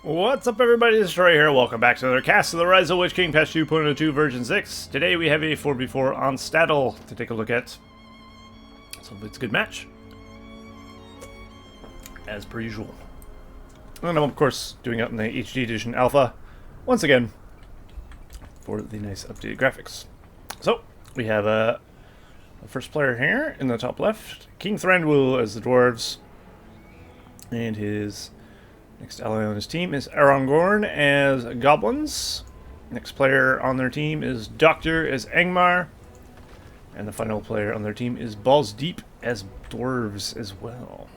What's up, everybody? This is Troy here. Welcome back to another cast of the Rise of the Witch King patch 2.02 version 6. Today we have a 4v4 on Staddle to take a look at. So it's a good match, as per usual. And I'm of course doing it in the HD edition alpha once again for the nice updated graphics. So we have a first player here in the top left, kingthrand as the Dwarves, and his next ally on his team is Arongorn as Goblins. Next player on their team is Doctor as Angmar. And the final player on their team is Ballsdeep as Dwarves as well.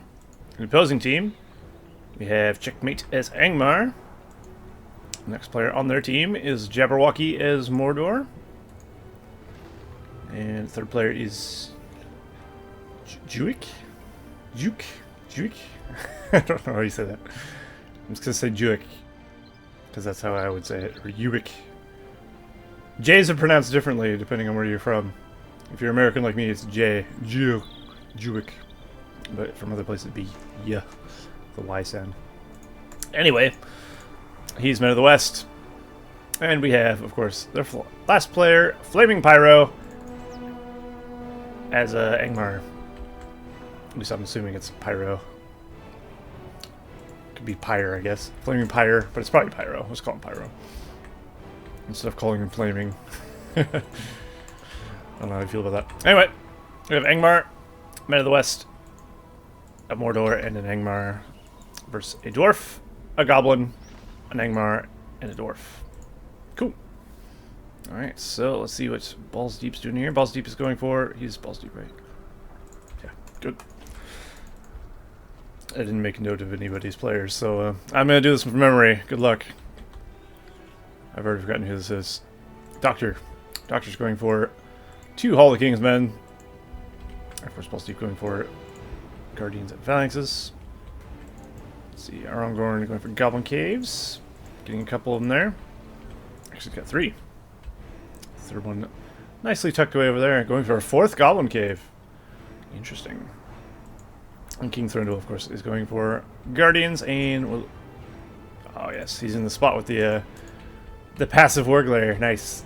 In the opposing team, we have Checkmate as Angmar. Next player on their team is Jaberwauke as Mordor. And third player is Juik? Juik? I don't know how you say that. I'm just going to say Juik, because that's how I would say it, or Juik. J's are pronounced differently depending on where you're from. If you're American like me, it's J, Juik. But from other places, it'd be yeah, the Y sound. Anyway, he's Men of the West. And we have, of course, their last player, Flaming Pyro, as Angmar. At least I'm assuming it's Pyro. Be Pyre, I guess. Flaming Pyre, but it's probably Pyro. Let's call him Pyro instead of calling him Flaming. I don't know how I feel about that. Anyway, we have Angmar, Men of the West, a Mordor, and an Angmar versus a Dwarf, a Goblin, an Angmar, and a Dwarf. Cool. Alright, so let's see what Ballsdeep's doing here. Ballsdeep is going for... He's Ballsdeep, right? Yeah, good. I didn't make a note of anybody's players, so I'm going to do this from memory. Good luck. I've already forgotten who this is. Doctor. Doctor's going for 2 Hall of the King's Men. Of course, Ballsdeep going for Guardians and Phalanxes. Let's see, Arongorn going for Goblin Caves. Getting a couple of them there. Actually got 3. Third one nicely tucked away over there. Going for a 4th Goblin Cave. Interesting. And Kingthrand, of course, is going for Guardians and... Well, oh, yes, he's in the spot with the passive Warglare. Nice.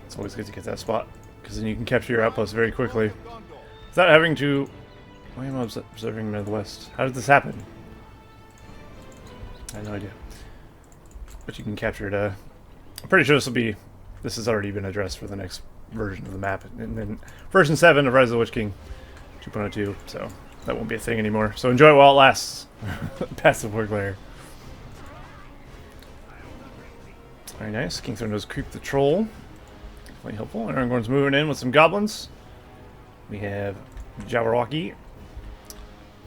It's always good to get that spot, because then you can capture your outpost very quickly without having to... Why am I observing Men of the West? How did this happen? I have no idea. But you can capture it. I'm pretty sure this has already been addressed for the next version of the map. And then version 7 of Rise of the Witch King 2.02, so that won't be a thing anymore. So enjoy it while it lasts. Passive Warglare. Very nice. Kingthrand knows Creep the Troll. Definitely helpful. Arongorn's moving in with some Goblins. We have Jaberwauke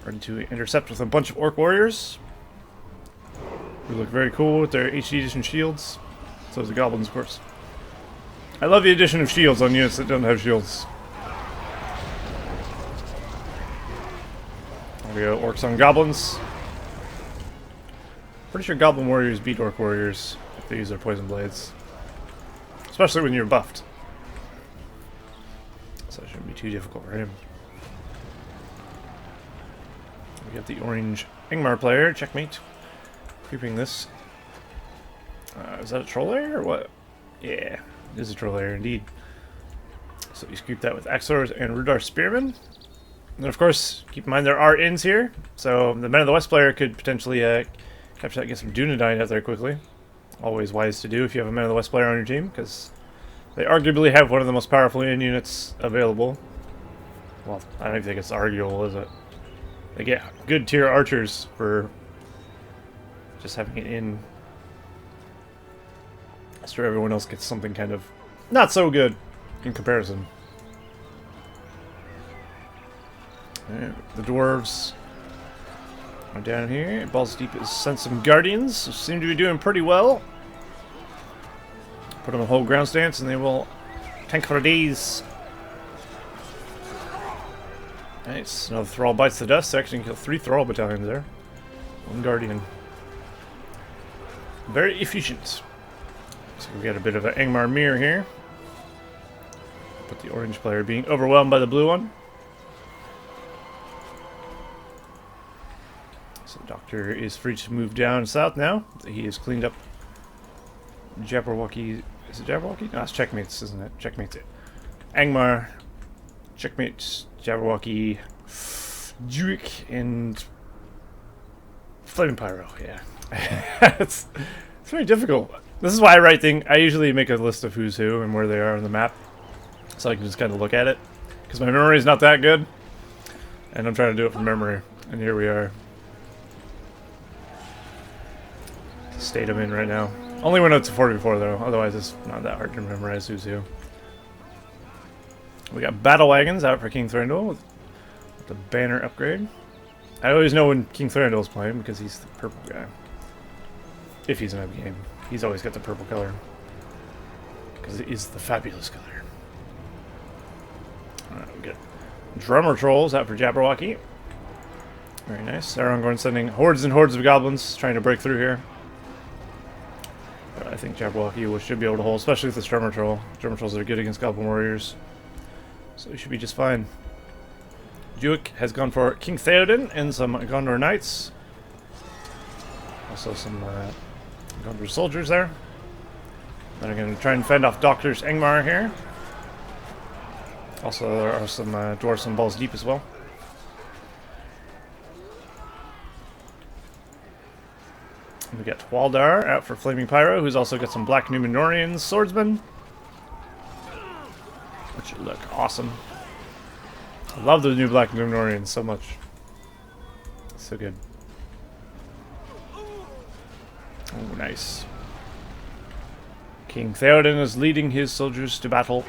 ready to intercept with a bunch of Orc Warriors, who look very cool with their HD edition shields. So does the Goblins, of course. I love the addition of shields on units that don't have shields. There we go, Orcs on Goblins. Pretty sure Goblin Warriors beat Orc Warriors if they use their Poison Blades. Especially when you're buffed. So it shouldn't be too difficult for him. We got the orange Angmar player, Checkmate, creeping this. Is that a troll lair or what? Yeah, it is a troll lair indeed. So he's creeped that with Axors and Rudar Spearmen. And of course, keep in mind there are inns here, so the Men of the West player could potentially capture that and get some Dunedain out there quickly. Always wise to do if you have a Men of the West player on your team, because they arguably have one of the most powerful inn units available. Well, I don't even think it's arguable, is it? They get good tier archers for just having it in. I'm sure everyone else gets something kind of not so good in comparison. The Dwarves are down here. Ballsdeep has sent some Guardians, who seem to be doing pretty well. Put them in hold ground stance and they will tank for days. Nice. Another Thrall bites the dust. Actually can kill 3 Thrall battalions there. 1 Guardian. Very efficient. So we got a bit of an Angmar mirror here. But the orange player being overwhelmed by the blue one. Doctor is free to move down south now. He has cleaned up Jaberwauke. Is it Jaberwauke? No, it's Checkmates, isn't it? Checkmates. Angmar, Checkmates, Jaberwauke, Juik, and Flaming Pyro. Yeah, it's very difficult. This is why I write things. I usually make a list of who's who and where they are on the map, so I can just kind of look at it. Because my memory is not that good, and I'm trying to do it from memory. And here we are. State I'm in right now. Only when it's a 4v4 though, otherwise it's not that hard to memorize who's who. We got battle wagons out for King Thranduil with the banner upgrade. I always know when King Thranduil is playing because he's the purple guy. If he's in a game, he's always got the purple color because it is the fabulous color. Alright, we got drummer trolls out for Jaberwauke. Very nice. Arongorn sending hordes and hordes of goblins trying to break through here. But I think Jaberwauke should be able to hold, especially with this drummer troll. Drummer trolls are good against goblin warriors, so he should be just fine. Juik has gone for King Theoden and some Gondor knights. Also some Gondor soldiers there. Then I'm going to try and fend off Doctor's Angmar here. Also there are some dwarves and Ballsdeep as well. We got Waldar out for Flaming Pyro, who's also got some Black Númenórean swordsmen, which look awesome. I love the new Black Númenóreans so much. So good. Oh, nice. King Theoden is leading his soldiers to battle.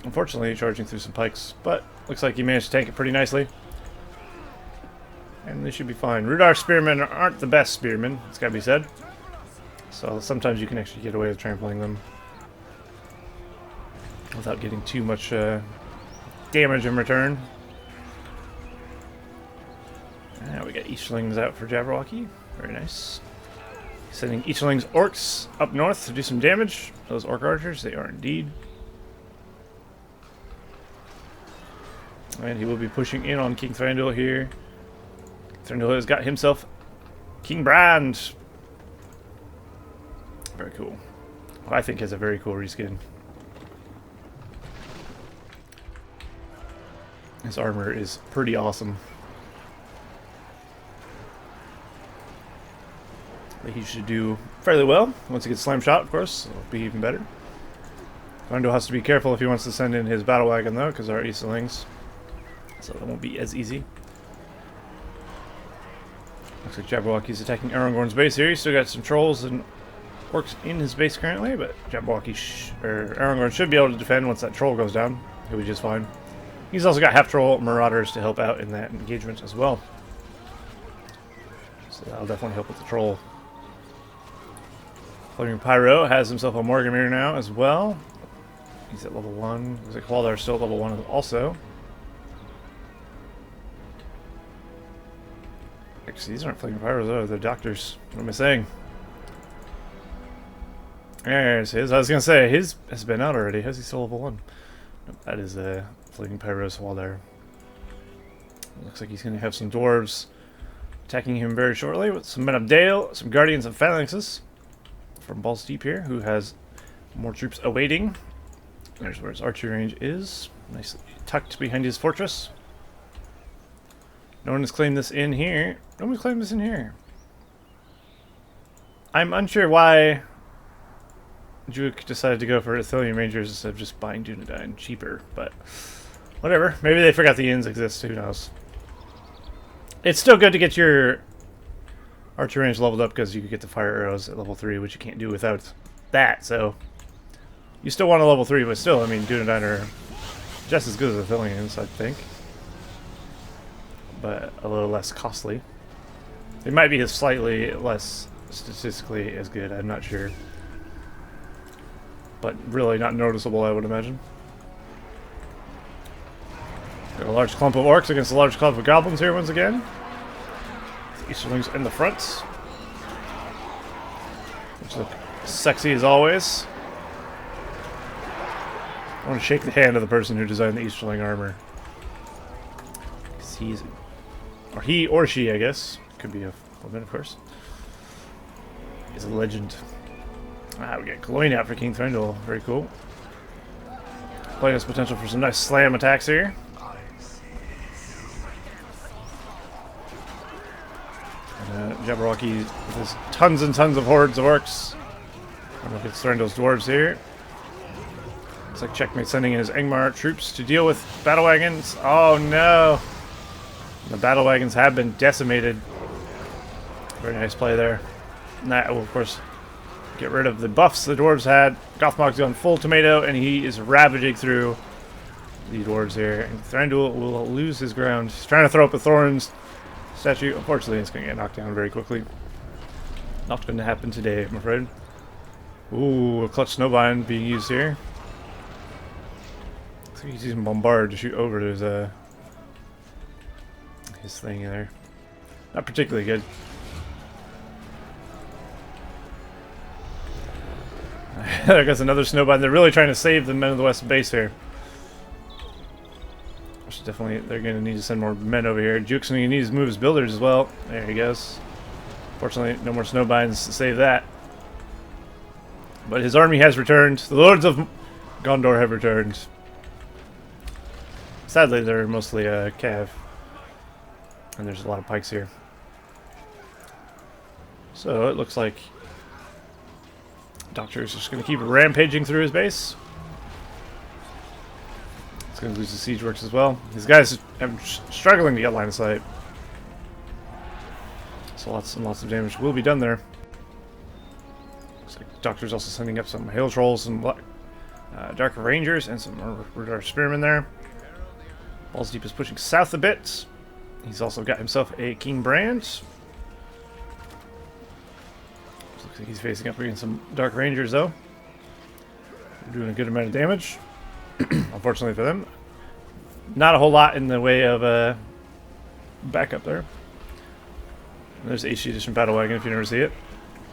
Unfortunately, charging through some pikes, but looks like he managed to tank it pretty nicely. And they should be fine. Rudar spearmen aren't the best spearmen, it's gotta be said. So sometimes you can actually get away with trampling them without getting too much damage in return. Now we got Eastlings out for Jaberwauke. Very nice. Sending Eastlings orcs up north to do some damage. Those orc archers, they are indeed. And he will be pushing in on King Thranduil here. Thranduil has got himself King Brand. Very cool. Well, I think has a very cool reskin. His armor is pretty awesome. But he should do fairly well. Once he gets slam shot, of course, it'll be even better. Thranduil has to be careful if he wants to send in his battle wagon, though, because there are Eastlings. So that won't be as easy. Looks like Jaberwauke's attacking Arongorn's base here. He's still got some trolls and orcs in his base currently, but Arongorn should be able to defend once that troll goes down. He'll be just fine. He's also got half troll marauders to help out in that engagement as well. So that'll definitely help with the troll. Flaming Pyro has himself a Morgamir now as well. He's at level 1. Looks like Waldar's still at level 1 also. Actually, these aren't Flaming Pyros, though. They're Doctors. What am I saying? There's his. I was going to say, his has been out already. How's he still level 1? Nope, that is Flaming Pyros Waldar. Looks like he's going to have some Dwarves attacking him very shortly with some Men of Dale, some Guardians of Phalanxes from Ballsdeep here, who has more troops awaiting. There's where his archery range is. Nicely tucked behind his fortress. No one has claimed this in here. No one's claimed this in here. I'm unsure why Juik decided to go for Ithilien Rangers instead of just buying Dunedain cheaper, but whatever. Maybe they forgot the inns exist, who knows. It's still good to get your archer range leveled up because you can get the fire arrows at level 3, which you can't do without that, so you still want a level 3, but still, I mean, Dunedain are just as good as Ithiliens, I think, but a little less costly. They might be slightly less statistically as good, I'm not sure. But really not noticeable, I would imagine. Got a large clump of orcs against a large clump of goblins here once again. The Easterlings in the front, which look sexy as always. I want to shake the hand of the person who designed the Easterling armor. Because he's... Or he or she, I guess. Could be a Woman, of course. He's a legend. We get Gloin out for King Thrandle. Very cool. Playing has potential for some nice slam attacks here. And Jaberwauke with his tons and tons of hordes of orcs. And look at Thrandle's dwarves here. Looks like Checkmate sending in his Angmar troops to deal with battle wagons. Oh no! The battle wagons have been decimated. Very nice play there. And that will, of course, get rid of the buffs the dwarves had. Gothmog's gone full tomato, and he is ravaging through the dwarves here. And Thrandle will lose his ground. He's trying to throw up a Thorns statue. Unfortunately, it's going to get knocked down very quickly. Not going to happen today, I'm afraid. Ooh, a clutch snowbind being used here. Looks like he's using Bombard to shoot over his thing there. Not particularly good. I guess another snowbind. They're really trying to save the Men of the West base here. Which definitely, they're going to need to send more men over here. Juik's going to need to move his builders as well. There he goes. Fortunately, no more snowbinds to save that. But his army has returned. The Lords of Gondor have returned. Sadly, they're mostly cav. And there's a lot of pikes here. So it looks like Doctor is just going to keep rampaging through his base. He's going to lose the siege works as well. These guys are struggling to get line of sight. So lots and lots of damage will be done there. Looks like Doctor's also sending up some Hail Trolls and Dark Rangers and some Mordor Spearmen there. Ballsdeep is pushing south a bit. He's also got himself a King Brand. Looks like he's facing up against some Dark Rangers, though. They're doing a good amount of damage. Unfortunately for them. Not a whole lot in the way of backup there. And there's HD Edition Battle Wagon if you never see it.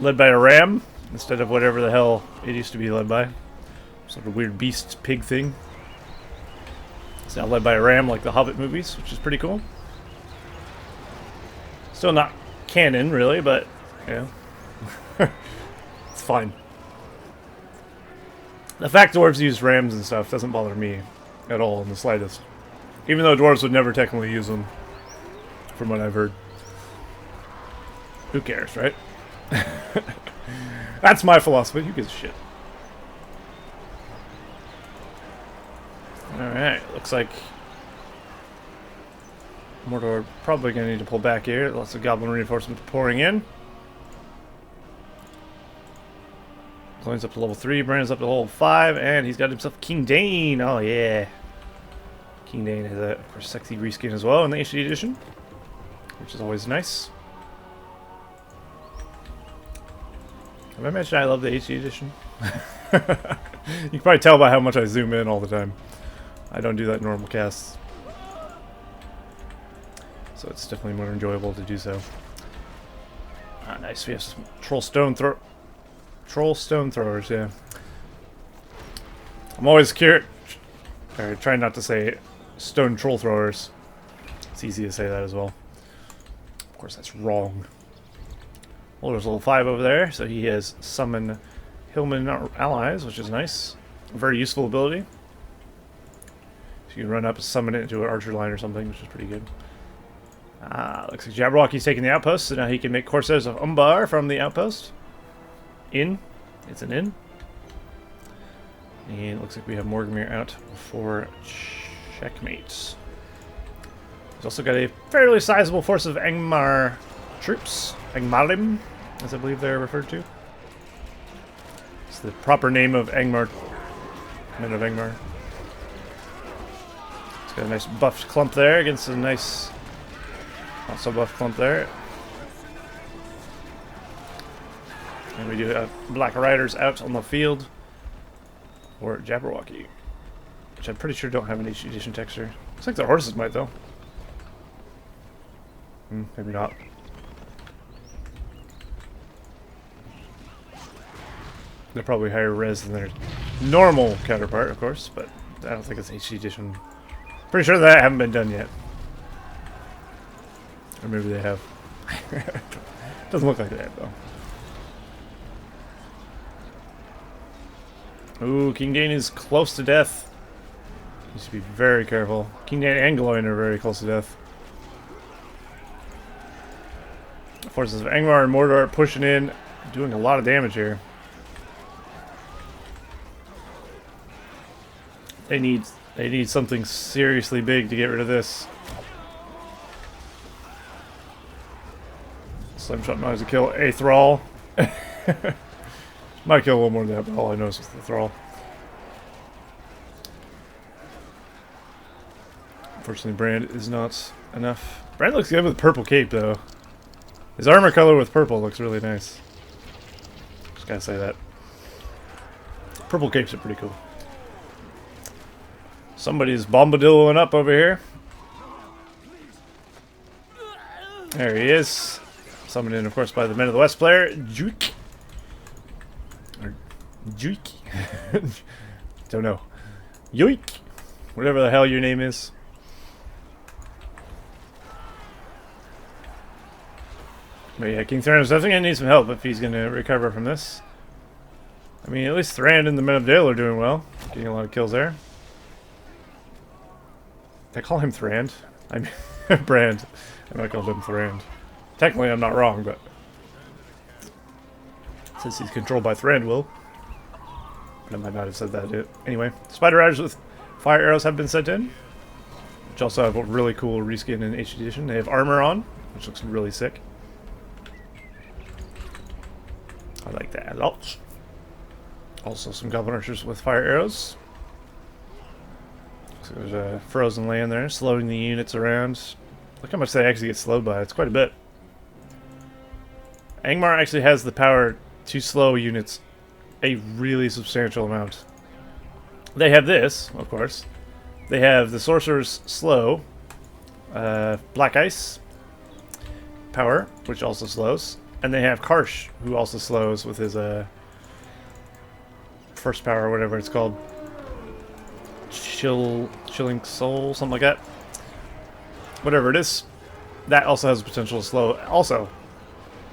Led by a ram instead of whatever the hell it used to be led by. Sort of weird beast pig thing. It's now led by a ram like the Hobbit movies, which is pretty cool. Still not canon, really, but, you know, it's fine. The fact dwarves use rams and stuff doesn't bother me at all in the slightest. Even though dwarves would never technically use them, from what I've heard. Who cares, right? That's my philosophy. Who gives a shit? Alright, looks like Mordor probably going to need to pull back here. Lots of goblin reinforcements pouring in. Gloin's up to level 3, Brandon's up to level 5, and he's got himself King Dane. Oh yeah. King Dane has a, of course, sexy reskin as well in the HD edition, which is always nice. Have I mentioned I love the HD edition? You can probably tell by how much I zoom in all the time. I don't do that in normal casts. So it's definitely more enjoyable to do so. Ah, nice. We have some troll stone throwers, yeah. I'm always curious. Trying not to say stone troll throwers. It's easy to say that as well. Of course, that's wrong. Well, there's level 5 over there, so he has summon Hillman allies, which is nice. A very useful ability. So you can run up and summon it into an archer line or something, which is pretty good. Looks like Jaberwauke's taking the outpost, so now he can make Corsairs of Umbar from the outpost. It's an inn. And it looks like we have Morgmir out for checkmates. He's also got a fairly sizable force of Angmar troops. Angmarim, as I believe they're referred to. It's the proper name of Angmar. Men of Angmar. It's got a nice buffed clump there against a nice, not so buffed clump there. And we do have Black Riders out on the field for Jaberwauke, which I'm pretty sure don't have an HD edition texture. Looks like their horses might, though. Maybe not. They're probably higher res than their normal counterpart, of course, but I don't think it's HD edition. Pretty sure that haven't been done yet. Or maybe they have. Doesn't look like that, though. Ooh, King Dane is close to death. You should be very careful. King Dane and Gloin are very close to death. The forces of Angmar and Mordor are pushing in, doing a lot of damage here. They need something seriously big to get rid of this. Slingshot managed to kill a thrall. Might kill one more than that, but all I know is the thrall. Unfortunately, Brand is not enough. Brand looks good with purple cape, though. His armor color with purple looks really nice. Just gotta say that. Purple capes are pretty cool. Somebody's bombadilloing up over here. There he is. Summoned in, of course, by the Men of the West player, Juik. Or Juik. Don't know. Juik. Whatever the hell your name is. But yeah, King Thrand is definitely going to need some help if he's going to recover from this. I mean, at least Thrand and the Men of Dale are doing well. Getting a lot of kills there. Did I call him Thrand? I mean, Brand. I might call him Thrand. Technically, I'm not wrong, but since he's controlled by Thranduil, but I might not have said that. Anyway, Spider Riders with fire arrows have been sent in, which also have a really cool reskin in HD edition. They have armor on, which looks really sick. I like that a lot. Also, some Goblin Archers with fire arrows. So there's a frozen land there, slowing the units around. Look how much they actually get slowed by. It's quite a bit. Angmar actually has the power to slow units a really substantial amount. They have this, of course. They have the Sorcerer's Slow, Black Ice power, which also slows. And they have Karsh, who also slows with his first power, or whatever it's called. Chilling Soul, something like that. Whatever it is, that also has the potential to slow. Also,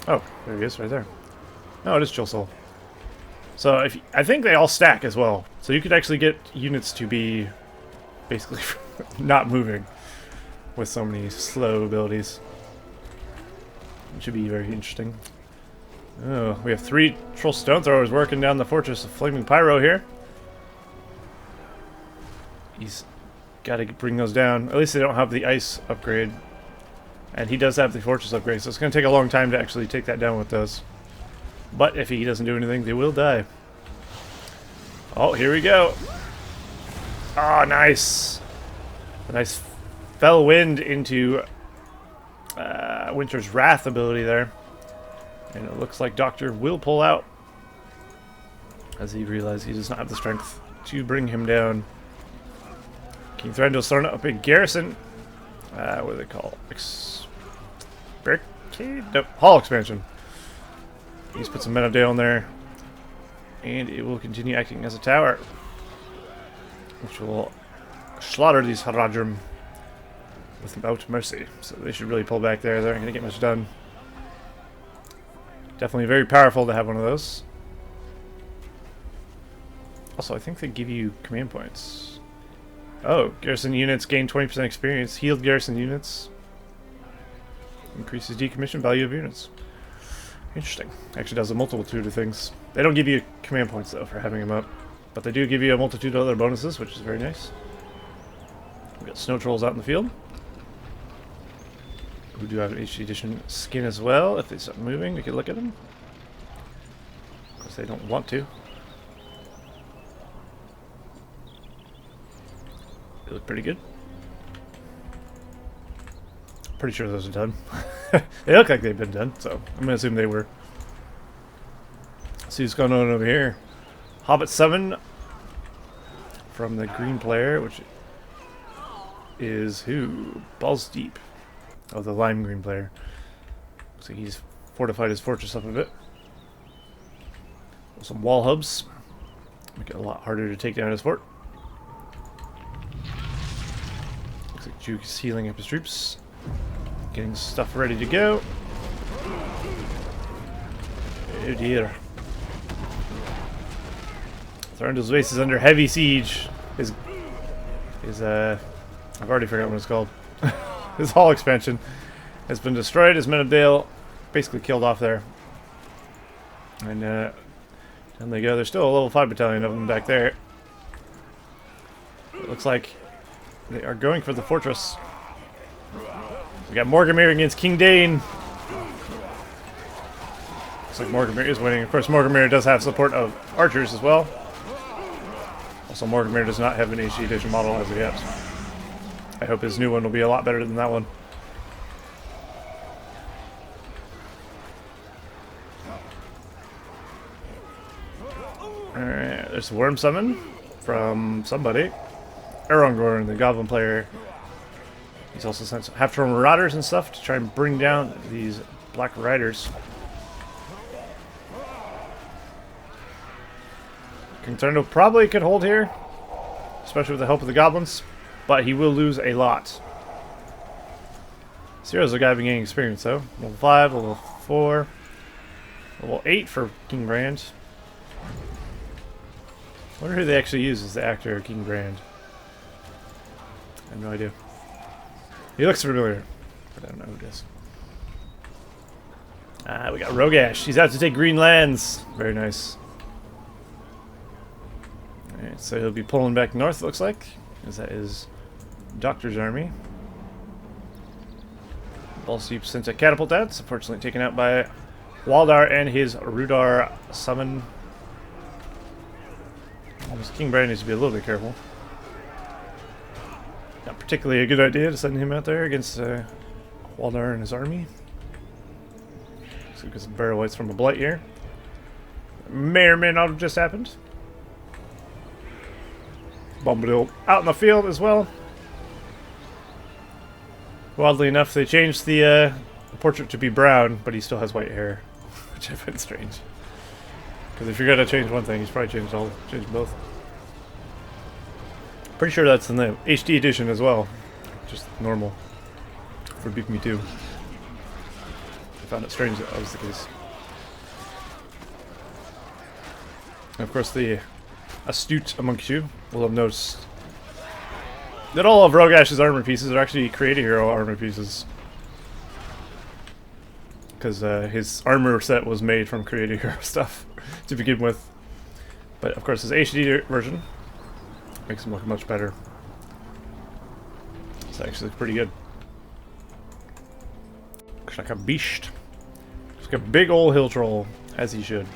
oh, there he is, right there. No, it is Chill Soul. So I think they all stack as well. So you could actually get units to be basically not moving with so many slow abilities. It should be very interesting. Oh, we have 3 Troll Stone Throwers working down the Fortress of Flaming Pyro here. He's got to bring those down. At least they don't have the ice upgrade. And he does have the fortress upgrade, so it's going to take a long time to actually take that down with those. But if he doesn't do anything, they will die. Oh, here we go. Oh, nice. A nice fell wind into Winter's Wrath ability there. And it looks like Doctor will pull out, as he realizes he does not have the strength to bring him down. King Thranduil's throwing up a big garrison. What do they call it? Nope, Hall expansion. He's put some Men of Dale in there, and it will continue acting as a tower, which will slaughter these Haradrim without mercy. So they should really pull back there. They're not going to get much done. Definitely very powerful to have one of those. Also, I think they give you command points. Oh, garrison units gain 20% experience. Healed garrison units increases decommission value of units. Interesting. Actually does a multitude of things. They don't give you command points, though, for having them up. But they do give you a multitude of other bonuses, which is very nice. We've got Snow Trolls out in the field. We do have an HD edition skin as well. If they stop moving, we can look at them. Of course, they don't want to. They look pretty good. Pretty sure those are done. They look like they've been done, so I'm going to assume they were. Let's see what's going on over here. Hobbit Summon from the green player, which is who? Ballsdeep. Oh, the lime green player. Looks like he's fortified his fortress up a bit. Some wall hubs. Make it a lot harder to take down his fort. Looks like Juik is healing up his troops. Getting stuff ready to go. Oh dear. Thorndel's base is under heavy siege. His I've already forgotten what it's called. His hall expansion has been destroyed. His men of Dale basically killed off there. And down they go. There's still a level 5 battalion of them back there. It looks like they are going for the fortress. We got Morgamir against King Dane. Looks like Morgamir is winning. Of course, Morgamir does have support of archers as well. Also, Morgamir does not have an HD edition model as of yet. I hope his new one will be a lot better than that one. Alright, there's a worm summon from somebody. Arongorn, the goblin player. He's also sent half-troll marauders and stuff to try and bring down these black riders. Kingthrand probably could hold here, especially with the help of the goblins, but he will lose a lot. Zero's a guy been gaining experience though. Level 5, level 4, level 8 for kingthrand. I wonder who they actually use as the actor of kingthrand. I have no idea. He looks familiar, but I don't know who it is. We got Rogash. He's out to take green lands. Very nice. Alright, so he'll be pulling back north, it looks like, because that is Doctor's army. Ballsdeep sent a catapult out, unfortunately taken out by Waldar and his Rudar summon. Kingthrand needs to be a little bit careful. Not particularly a good idea to send him out there against Waldar and his army. So get some barrel whites from a blight here. May or may not have just happened. Bombadil out in the field as well. Wildly enough, they changed the portrait to be brown, but he still has white hair, which I find strange. Because if you're gonna change one thing, he's probably changed both. Pretty sure that's in the HD edition as well, just normal for Beep Me Too. I found it strange that that was the case. And of course, the astute amongst you will have noticed that all of Rogash's armor pieces are actually Creator Hero armor pieces. Because his armor set was made from Creator Hero stuff to begin with. But of course his HD version makes him look much better. It's actually pretty good. Looks like a beast. Looks like a big old hill troll, as he should.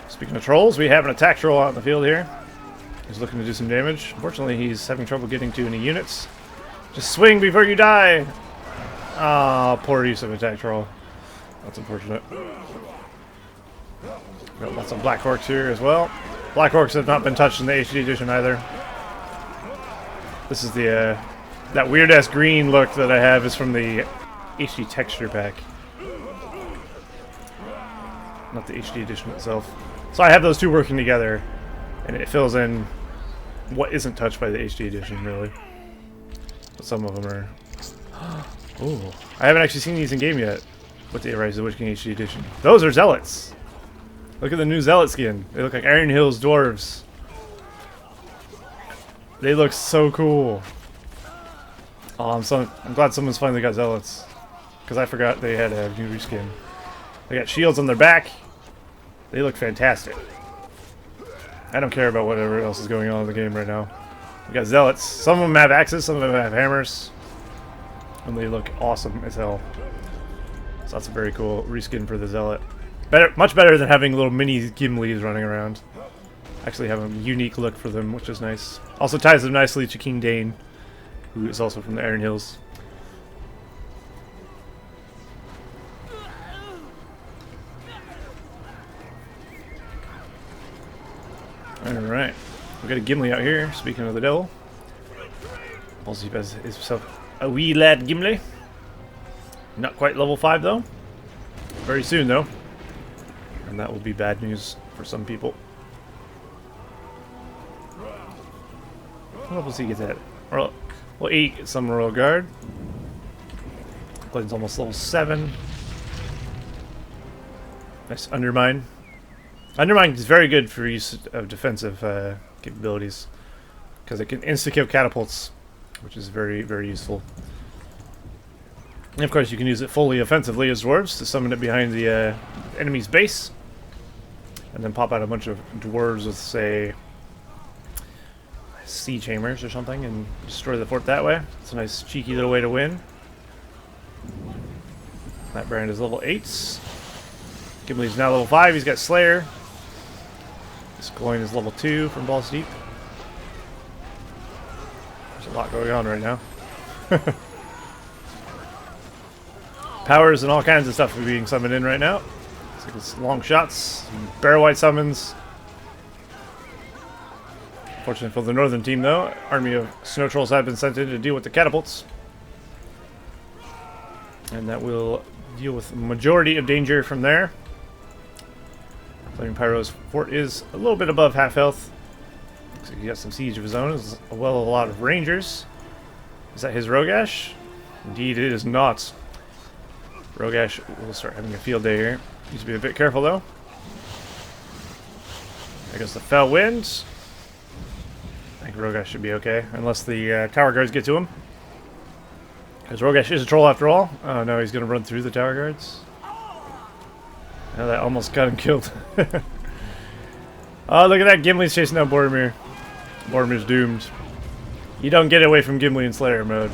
Speaking of trolls, we have an attack troll out in the field here. He's looking to do some damage. Unfortunately, he's having trouble getting to any units. Just swing before you die! Ah, poor use of attack troll. That's unfortunate. Got lots of black orcs here as well. Black orcs have not been touched in the HD edition either. This is the that weird ass green look that I have is from the HD texture pack, not the HD edition itself. So I have those two working together, and it fills in what isn't touched by the HD edition, really. But some of them are. Oh, I haven't actually seen these in game yet. With the Rise of the Witch King HD edition, those are zealots. Look at the new zealot skin. They look like Iron Hills dwarves. They look so cool. Oh, I'm glad someone's finally got zealots, because I forgot they had a new reskin. They got shields on their back. They look fantastic. I don't care about whatever else is going on in the game right now. We got zealots. Some of them have axes, some of them have hammers, and they look awesome as hell. So that's a very cool reskin for the zealot. Better, much better than having little mini Gimlis running around. Actually have a unique look for them, which is nice. Also ties them nicely to King Dane, who is also from the Iron Hills. Alright, we got a Gimli out here, speaking of the devil. Ballsdeep has himself a wee lad Gimli. Not quite level 5 though. Very soon though. And that will be bad news for some people. What level does he get at? Well, 8 some Royal Guard. Blaine's almost level 7. Nice undermine. Undermine is very good for use of defensive capabilities because it can insta-kill catapults, which is very, very useful. And of course, you can use it fully offensively as dwarves to summon it behind the enemy's base, and then pop out a bunch of dwarves with, say, siege hammers or something, and destroy the fort that way. It's a nice, cheeky little way to win. That brand is level 8. Gimli's now level 5. He's got Slayer. This coin is level 2 from Ballsdeep. There's a lot going on right now. Powers and all kinds of stuff are being summoned in right now. Looks like it's long shots, barrel white summons. Fortunately for the northern team, though, army of snow trolls have been sent in to deal with the catapults, and that will deal with the majority of danger from there. Flaming Pyro's fort is a little bit above half health. Looks like he got some siege of his own, as well as a lot of rangers. Is that his Rogash? Indeed, it is not. Rogash will start having a field day here. Needs to be a bit careful, though. I guess the fell wind. I think Rogash should be okay, unless the tower guards get to him. Because Rogash is a troll after all. Oh no, he's going to run through the tower guards. Oh, that almost got him killed. Oh, look at that. Gimli's chasing down Boromir. Boromir's doomed. You don't get away from Gimli in Slayer mode,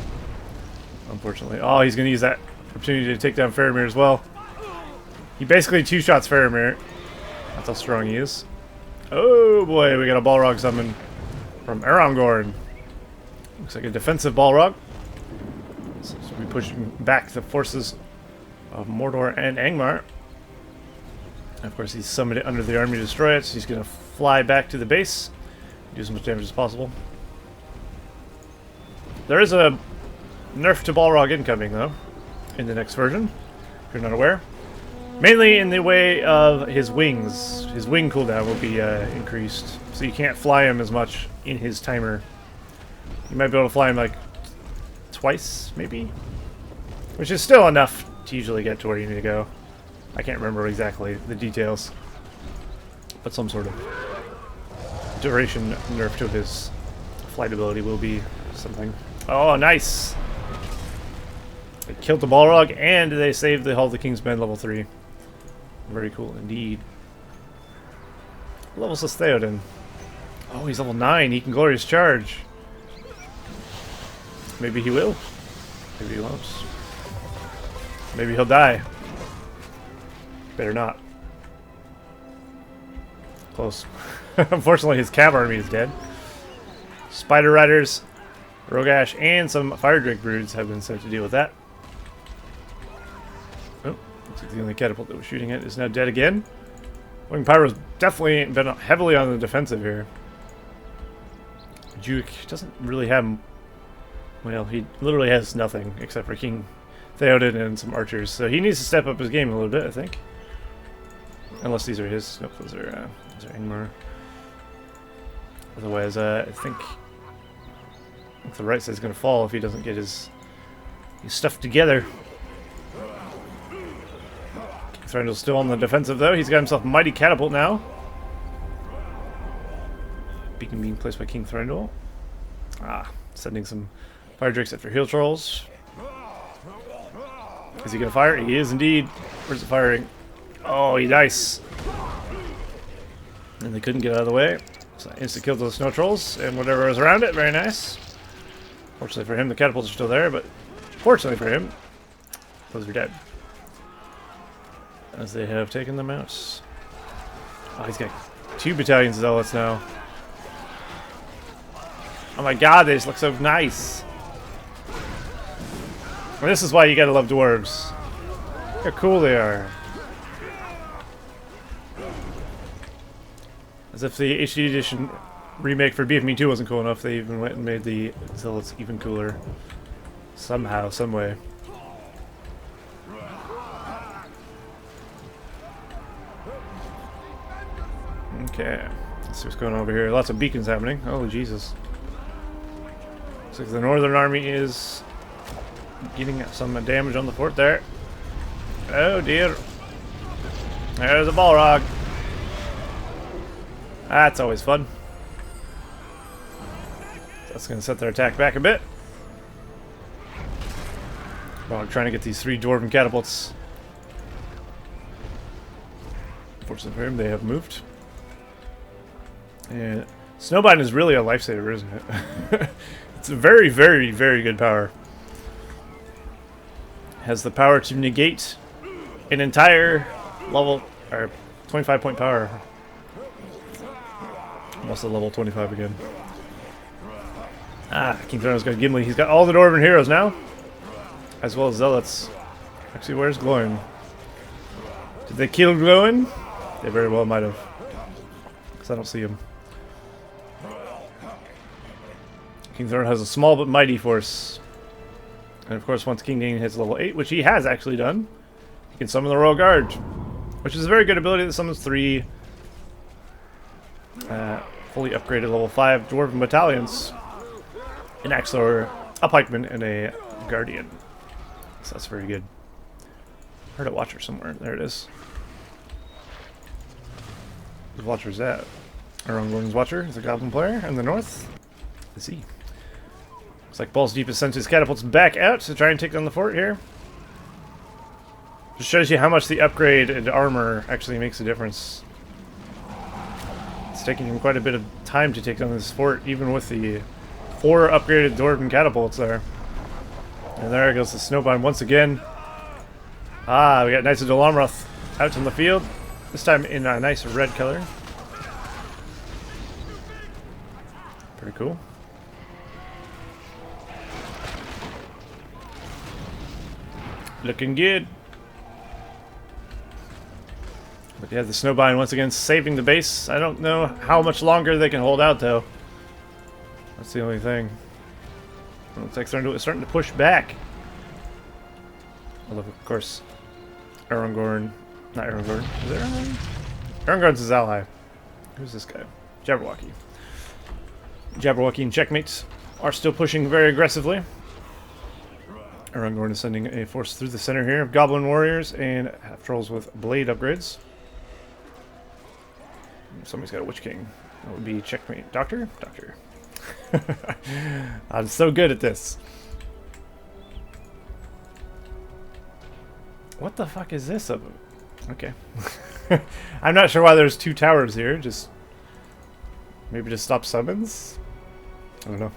unfortunately. Oh, he's going to use that opportunity to take down Faramir as well. He basically two-shots Faramir. That's how strong he is. Oh boy, we got a Balrog summon from Arongorn. Looks like a defensive Balrog. So we'll be pushing back the forces of Mordor and Angmar. And of course, he's summoned it under the army to destroy it, so he's going to fly back to the base, do as much damage as possible. There is a nerf to Balrog incoming, though, in the next version, if you're not aware. Mainly in the way of his wings. His wing cooldown will be increased, so you can't fly him as much in his timer. You might be able to fly him like twice, maybe? Which is still enough to usually get to where you need to go. I can't remember exactly the details, but some sort of duration nerf to his flight ability will be something. Oh, nice! They killed the Balrog, and they saved the Hall of the King's Men level 3. Very cool indeed. What level's this Theoden? Oh, he's level 9. He can Glorious Charge. Maybe he will. Maybe he won't. Maybe he'll die. Better not. Close. Unfortunately, his cav army is dead. Spider Riders, Rogash, and some Fire Drake broods have been sent to deal with that. Oh, looks like the only catapult that was shooting it is now dead again. Wing Pyro's definitely been heavily on the defensive here. Juik doesn't really have... Well, he literally has nothing except for King Theoden and some archers, so he needs to step up his game a little bit, I think. Unless these are his. Nope, those are Angmar. Otherwise, I think the right side's going to fall if he doesn't get his stuff together. King Thranduil's still on the defensive, though. He's got himself a mighty catapult now. Beacon being placed by King Thranduil. Ah, sending some fire drakes after hill trolls. Is he going to fire? He is indeed. Where's it firing? Oh, he dice. And they couldn't get out of the way. So instant kill those snow trolls and whatever was around it. Very nice. Fortunately for him, the catapults are still there, but fortunately for him, those are dead. As they have taken them out. Oh, he's got 2 battalions of zealots now. Oh my god, they just look so nice. And this is why you gotta love dwarves. Look how cool they are. As if the HD edition remake for BFME 2 wasn't cool enough, they even went and made the zealots even cooler. Somehow, some way. Okay, let's see what's going on over here. Lots of beacons happening. Oh, Jesus. Looks like the northern army is getting some damage on the fort there. Oh, dear. There's a Balrog. That's always fun. That's going to set their attack back a bit. While I'm trying to get these 3 dwarven catapults. Fortunately for him, they have moved. And Snowbind is really a lifesaver, isn't it? It's a very, very, very good power. Has the power to negate an entire level, or 25 point power. Almost a level 25 again. Ah, Kingthrand's got Gimli. He's got all the Dwarven heroes now, as well as Zealots. Actually, where's Glowing? Did they kill Glowing? They very well might have, because I don't see him. Kingthrand has a small but mighty force. And of course, once King Dane hits level 8, which he has actually done, he can summon the Royal Guard, which is a very good ability that summons 3 fully upgraded level 5 Dwarven battalions. An Axlor, a Pikeman, and a Guardian. So that's very good. Heard a Watcher somewhere. There it is. Whose Watcher is that? Arongorn's Watcher is a Goblin player in the north. Is he? Looks like Ballsdeep has sent his catapults back out to try and take down the fort here. Just shows you how much the upgrade and armor actually makes a difference. It's taking him quite a bit of time to take down this fort, even with the 4 upgraded Dwarven catapults there. And there goes the Snowbind once again. Ah, we got Knights of Dolomroth out in the field. This time in a nice red color. Pretty cool. Looking good. But yeah, the Snowbind once again saving the base. I don't know how much longer they can hold out though. That's the only thing. It looks like starting to push back. Although, of course, Arongorn... Not Arongorn. Is it Arongorn? Arongorn's his ally. Who's this guy? Jaberwauke. Jaberwauke and Checkmate are still pushing very aggressively. Arongorn is sending a force through the center here of Goblin Warriors and half-trolls with blade upgrades. Somebody's got a Witch King. That would be Checkmate. Doctor? Doctor. I'm so good at this. What the fuck is this? Okay. I'm not sure why there's 2 towers here. Just maybe just stop summons? I don't know.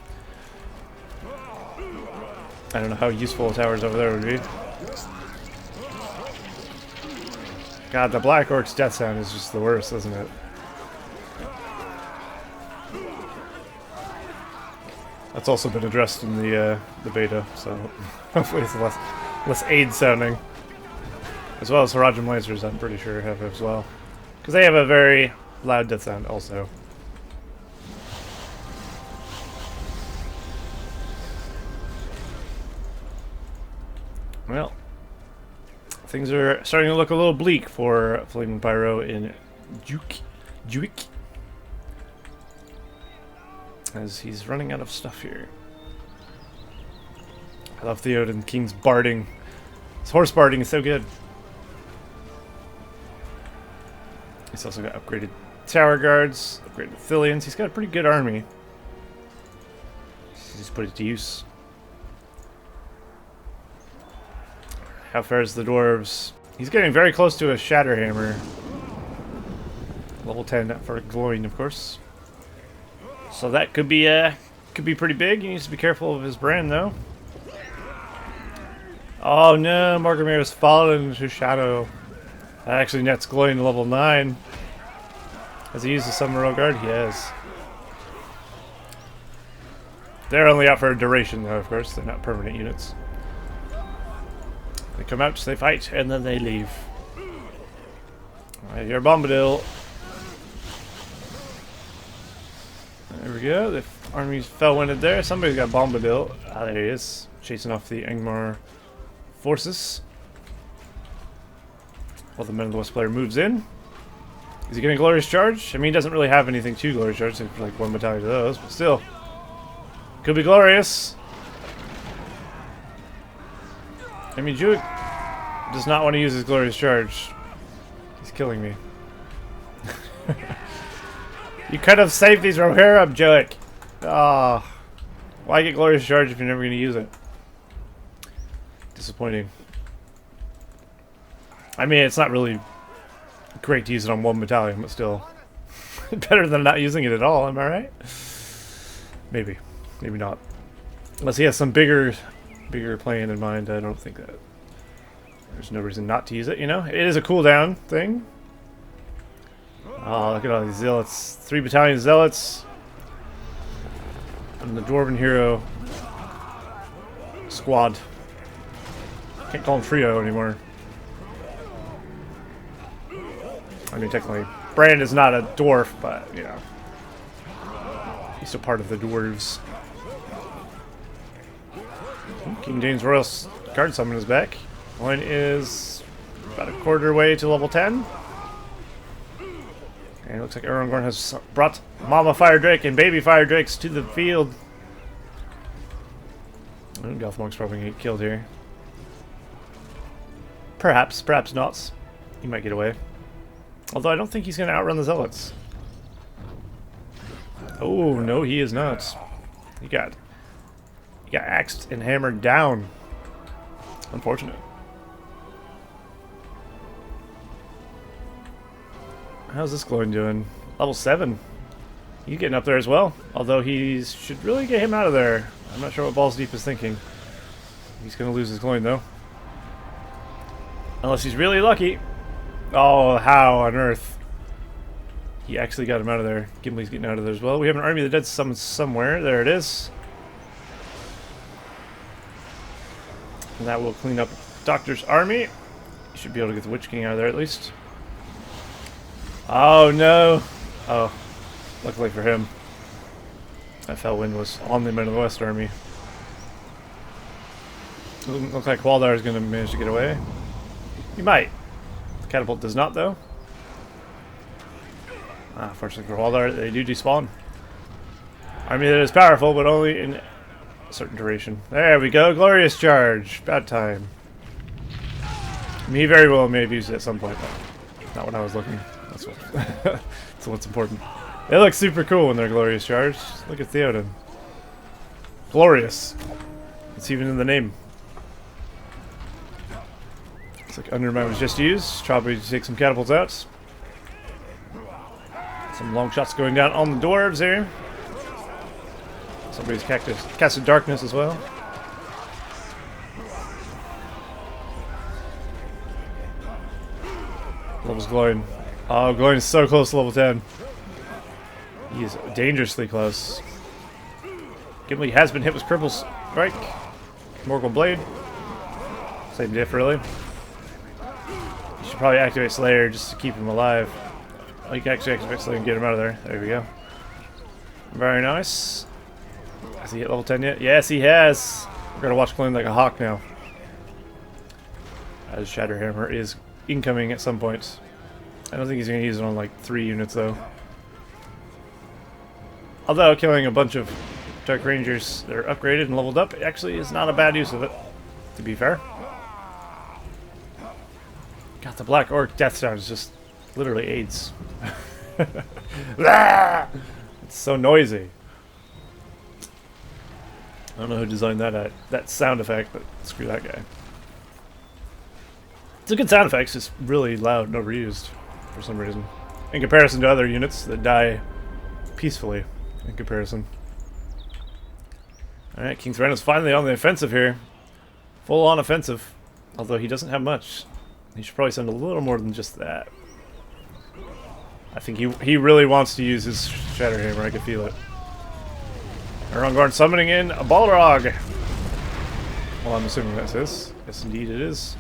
I don't know how useful towers over there would be. God, the Black Orc's death sound is just the worst, isn't it? That's also been addressed in the beta, so hopefully it's less aid sounding. As well as Harajim lasers, I'm pretty sure have as well, because they have a very loud death sound also. Well, things are starting to look a little bleak for Flaming Pyro in Juik. As he's running out of stuff here. I love Theoden King's barding. His horse barding is so good. He's also got upgraded tower guards, upgraded Thillians. He's got a pretty good army. He's put it to use. How fares the Dwarves? He's getting very close to a Shatterhammer. Level 10 for Glowing, of course. So that could be pretty big. He needs to be careful of his brand, though. Oh no, Morgamir has fallen into shadow. That actually nets Glowing to level 9. Has he used the Summon Royal Guard? He has. They're only out for a duration, though, of course. They're not permanent units. They come out, they fight, and then they leave. Alright, you're Bombadil. There we go. The army's fell-winded there. Somebody's got Bombadil. Ah, there he is. Chasing off the Angmar forces. While the Men of the West player moves in. Is he getting Glorious Charge? I mean, he doesn't really have anything to Glorious Charge, except for like 1 battalion of those, but still. Could be glorious. I mean, Juik does not want to use his Glorious Charge. He's killing me. You could have saved these Rohirrim, Juik. Ah, why get Glorious Charge if you're never going to use it? Disappointing. I mean, it's not really great to use it on one battalion, but still better than not using it at all. Am I right? Maybe, maybe not. Unless he has some bigger plan in mind. I don't think that there's no reason not to use it. You know, it is a cooldown thing. Oh, look at all these zealots. 3 battalion zealots. And the Dwarven hero squad. Can't call them trio anymore. I mean, technically, Brand is not a dwarf, but, you know, he's still part of the Dwarves. King James Royal Guard Summon is back. One is about a quarter way to level 10. And it looks like Arongorn has brought Mama Fire Drake and Baby Fire Drakes to the field. Gothmog's probably going to get killed here. Perhaps, perhaps not. He might get away. Although I don't think he's going to outrun the Zealots. Oh, no, he is not. He got axed and hammered down. Unfortunate. How's this Gloin doing? Level 7. He's getting up there as well. Although he should really get him out of there. I'm not sure what Ballsdeep is thinking. He's going to lose his Gloin though. Unless he's really lucky. Oh, how on earth? He actually got him out of there. Gimli's getting out of there as well. We have an Army of the Dead summoned somewhere. There it is. And that will clean up Doctor's army. You should be able to get the Witch King out of there at least. Oh no! Oh, luckily for him, that fell wind was on the Men of the West army. Doesn't look like Waldar is going to manage to get away. He might. The catapult does not, though. Fortunately for Waldar, they do despawn. Army that is powerful, but only in a certain duration. There we go, glorious charge. Bad time. Me very well may have used it at some point, but not when I was looking. That's what's important. They look super cool when they're glorious charge. Look at Theoden. Glorious. It's even in the name. Looks like Undermine was just used. Probably to take some catapults out. Some long shots going down on the Dwarves here. Somebody's casted Darkness as well. Levels Gloin. Oh, Gloin is so close to level 10. He is dangerously close. Gimli has been hit with Cripple Strike. Morgul Blade. Same diff, really. You should probably activate Slayer just to keep him alive. Oh, you can actually activate Slayer and get him out of there. There we go. Very nice. Has he hit level 10 yet? Yes, he has. We're going to watch Gloin like a hawk now. As Shatterhammer is incoming at some point. I don't think he's going to use it on like 3 units though. Although killing a bunch of Dark Rangers that are upgraded and leveled up actually is not a bad use of it, to be fair. God, the Black Orc Death Sound is just literally AIDS. It's so noisy. I don't know who designed that sound effect, but screw that guy. It's a good sound effect, it's just really loud and overused for some reason. In comparison to other units that die peacefully in comparison. Alright, kingthrand is finally on the offensive here. Full on offensive. Although he doesn't have much. He should probably send a little more than just that. I think he really wants to use his Shatterhammer, I can feel it. Arongorn summoning in a Balrog. Well, I'm assuming that's his. Yes, indeed it is.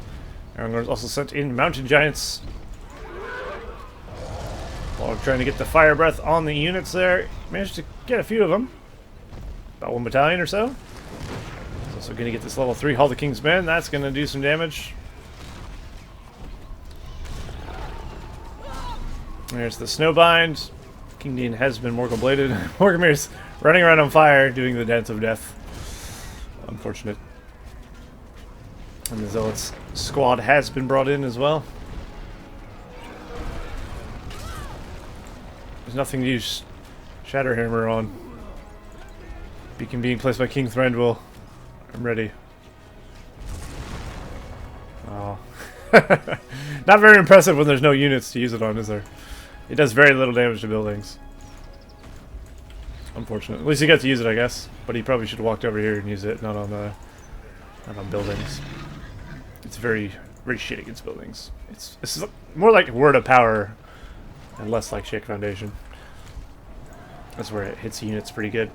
Arongorn's also sent in Mountain Giants. Balrog trying to get the fire breath on the units there. Managed to get a few of them. About 1 battalion or so. He's also going to get this level 3 Hall of the King's Men. That's going to do some damage. There's the Snowbind. King Dean has been Morgul Bladed. Morgamir's running around on fire, doing the Dance of Death. Unfortunate. And the Zealots squad has been brought in as well. nothing to use Shatterhammer on. Beacon being placed by kingthrand will... I'm ready. Oh. Not very impressive when there's no units to use it on, is there? It does very little damage to buildings. Unfortunate. At least he got to use it, I guess. But he probably should have walked over here and used it, not on buildings. It's very, very shit against buildings. It's more like Word of Power and less like Shake Foundation. That's where it hits units pretty good.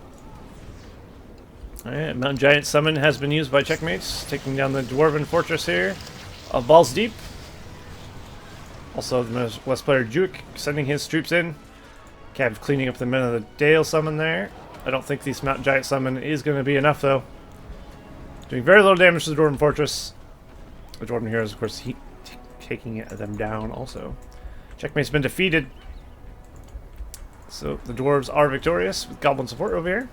Alright, Mountain Giant Summon has been used by checkmates, taking down the Dwarven Fortress here of Ballsdeep. Also, the West player Juik sending his troops in. Cav cleaning up the Men of the Dale summon there. I don't think this Mountain Giant Summon is going to be enough, though. Doing very little damage to the Dwarven Fortress. The Dwarven Heroes, of course, taking them down also. Checkmate's been defeated. So the Dwarves are victorious with Goblin support over here.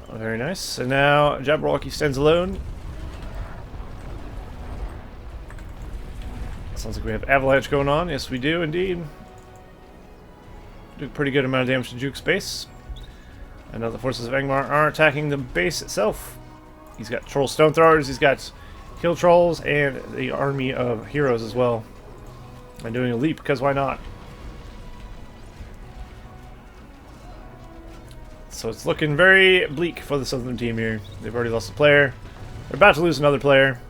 Oh, very nice. And now Jaberwauke stands alone. Sounds like we have Avalanche going on. Yes, we do indeed. Do a pretty good amount of damage to Juik's base. And now the forces of Angmar are attacking the base itself. He's got Troll Stone Throwers, he's got Hill Trolls, and the army of heroes as well. And doing a leap, because why not? So it's looking very bleak for the southern team here. They've already lost a player. They're about to lose another player.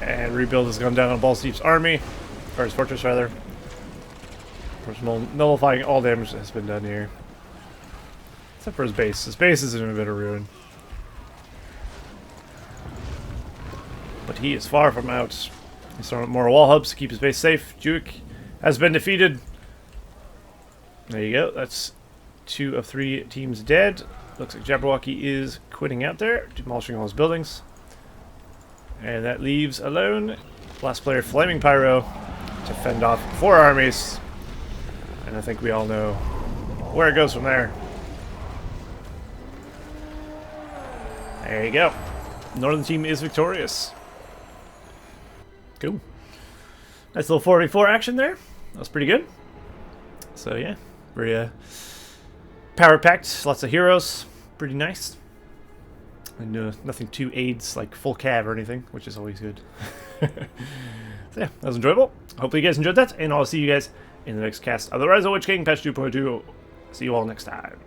And rebuild has gone down on Ballsdeep's army. Or his fortress, rather. Of course, nullifying all damage that has been done here. Except for his base. His base is in a bit of ruin. But he is far from out. He's throwing up more wall hubs to keep his base safe. Juik has been defeated. There you go. That's 2 of 3 teams dead. Looks like Jaberwauke is quitting out there, demolishing all his buildings. And that leaves alone last player Flaming Pyro to fend off 4 armies. And I think we all know where it goes from there. There you go. Northern team is victorious. Cool. Nice little 4v4 action there. That was pretty good. So yeah, very power-packed, lots of heroes, pretty nice. And nothing too aids like full cav or anything, which is always good. So yeah, that was enjoyable. Hopefully you guys enjoyed that, and I'll see you guys in the next cast of the RotWK Patch 2.2. See you all next time.